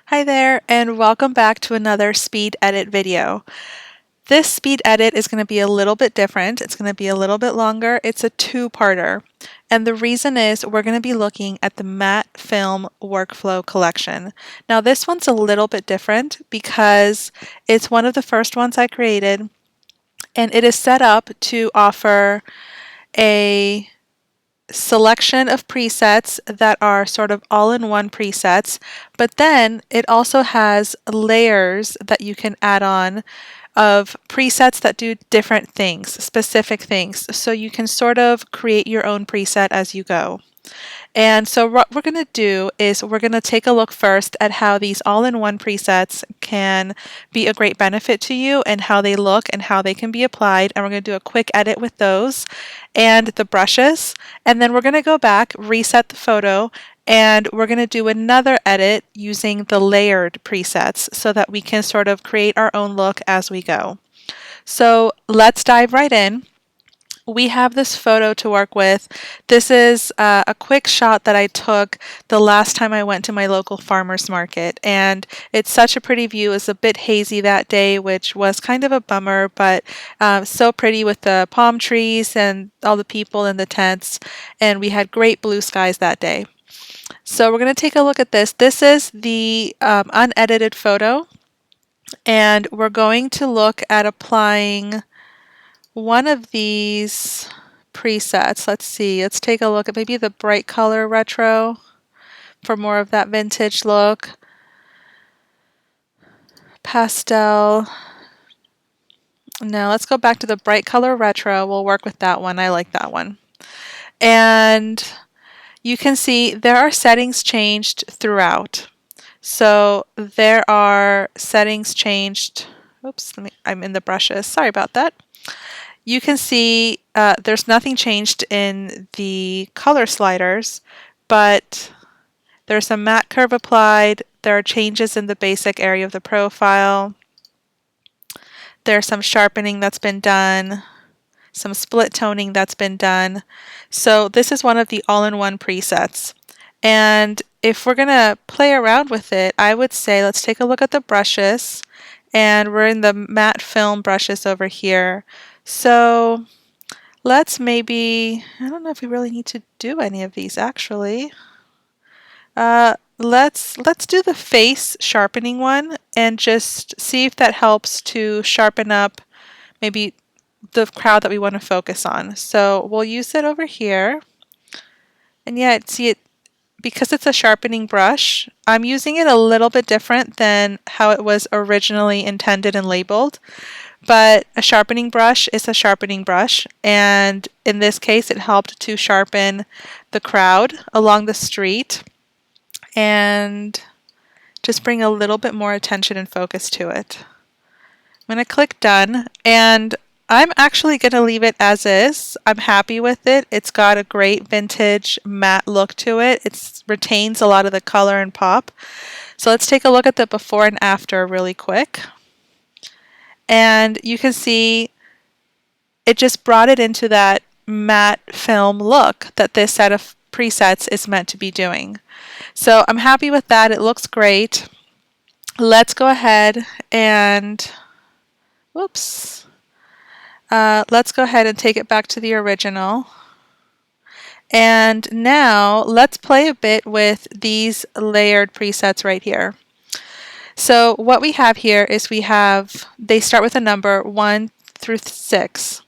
Hi there, and welcome back to another speed edit video. This speed edit is going to be a little bit different. It's going to be a little bit longer. It's a two-parter. And the reason is we're going to be looking at the matte film workflow collection. Now this one's a little bit different because it's one of the first ones I created, and it is set up to offer a selection of presets that are sort of all-in-one presets, but then it also has layers that you can add on of presets that do different things, specific things, so you can sort of create your own preset as you go. And so what we're going to do is we're going to take a look first at how these all-in-one presets can be a great benefit to you and how they look and how they can be applied. And we're going to do a quick edit with those and the brushes. And then we're going to go back, reset the photo, and we're going to do another edit using the layered presets so that we can sort of create our own look as we go. So let's dive right in. We have this photo to work with. This is a quick shot that I took the last time I went to my local farmer's market, and it's such a pretty view. It was a bit hazy that day, which was kind of a bummer, but so pretty with the palm trees and all the people in the tents, and we had great blue skies that day. So we're going to take a look at this. This is the unedited photo, and we're going to look at applying one of these presets. Let's see, let's take a look at maybe the bright color retro for more of that vintage look. Pastel. Now let's go back to the bright color retro. We'll work with that one. I like that one. And you can see there are settings changed throughout. So there are settings changed. Oops, I'm in the brushes. Sorry about that. You can see there's nothing changed in the color sliders, but there's a matte curve applied. There are changes in the basic area of the profile. There's some sharpening that's been done, some split toning that's been done. So this is one of the all-in-one presets. And if we're going to play around with it, I would say let's take a look at the brushes. And we're in the matte film brushes over here. So let's maybe, I don't know if we really need to do any of these actually. Let's do the face sharpening one and just see if that helps to sharpen up maybe the crowd that we want to focus on. So we'll use it over here. And yeah, see it, because it's a sharpening brush, I'm using it a little bit different than how it was originally intended and labeled. But a sharpening brush is a sharpening brush, and in this case it helped to sharpen the crowd along the street and just bring a little bit more attention and focus to it. I'm going to click done, and I'm actually going to leave it as is. I'm happy with it. It's got a great vintage matte look to it. It retains a lot of the color and pop. So let's take a look at the before and after really quick. And you can see it just brought it into that matte film look that this set of presets is meant to be doing. So I'm happy with that. It looks great. Let's go ahead and, whoops. Let's go ahead and take it back to the original. And now let's play a bit with these layered presets right here. So what we have here is they start with a number 1 through 6.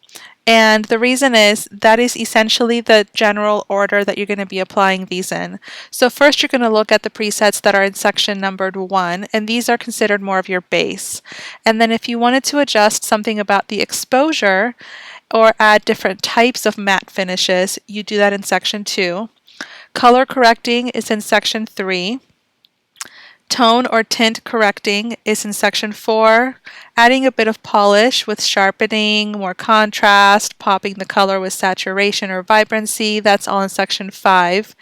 And the reason is that is essentially the general order that you're going to be applying these in. So first you're going to look at the presets that are in section numbered 1, and these are considered more of your base. And then if you wanted to adjust something about the exposure or add different types of matte finishes, you do that in section 2. Color correcting is in section 3. Tone or tint correcting is in section 4. Adding a bit of polish with sharpening, more contrast, popping the color with saturation or vibrancy, that's all in section 5.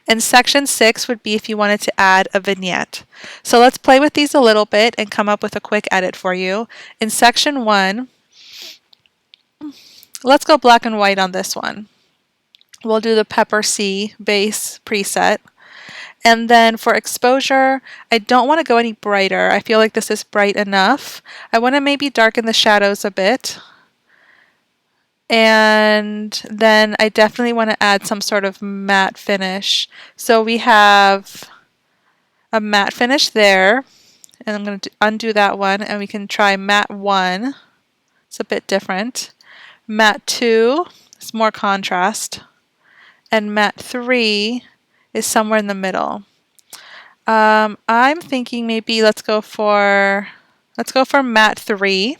And section 6 would be if you wanted to add a vignette. So let's play with these a little bit and come up with a quick edit for you. In section 1, let's go black and white on this one. We'll do the Pepper C base preset. And then for exposure, I don't want to go any brighter. I feel like this is bright enough. I want to maybe darken the shadows a bit. And then I definitely want to add some sort of matte finish. So we have a matte finish there. And I'm going to undo that one, and we can try matte 1. It's a bit different. Matte 2 is more contrast. And matte 3 is somewhere in the middle. I'm thinking maybe let's go for matte 3.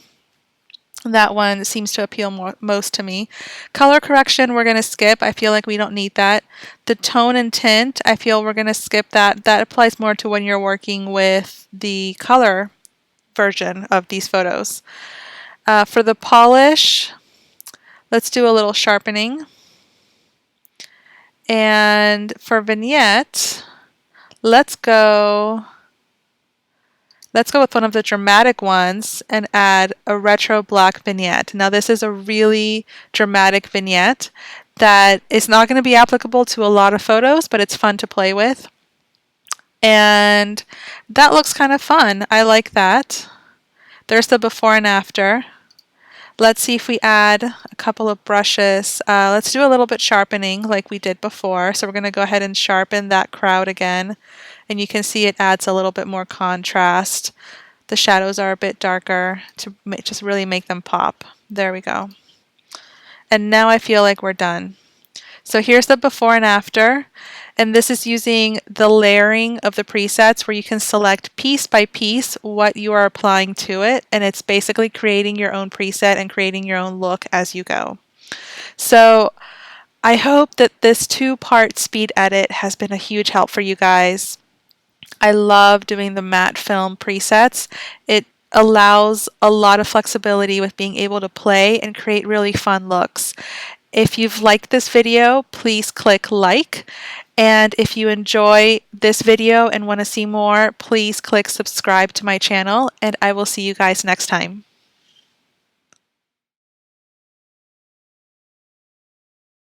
That one seems to appeal most to me. Color correction, we're going to skip. I feel like we don't need that. The tone and tint, I feel we're going to skip that. That applies more to when you're working with the color version of these photos. For the polish, let's do a little sharpening. And for vignette, let's go with one of the dramatic ones and add a retro black vignette. Now this is a really dramatic vignette that is not going to be applicable to a lot of photos, but it's fun to play with. And that looks kind of fun. I like that. There's the before and after. Let's see if we add a couple of brushes. Let's do a little bit sharpening like we did before. So we're going to go ahead and sharpen that crowd again. And you can see it adds a little bit more contrast. The shadows are a bit darker to just really make them pop. There we go. And now I feel like we're done. So here's the before and after. And this is using the layering of the presets where you can select piece by piece what you are applying to it. And it's basically creating your own preset and creating your own look as you go. So I hope that this 2-part speed edit has been a huge help for you guys. I love doing the matte film presets. It allows a lot of flexibility with being able to play and create really fun looks. If you've liked this video, please click like. And if you enjoy this video and want to see more, please click subscribe to my channel, and I will see you guys next time.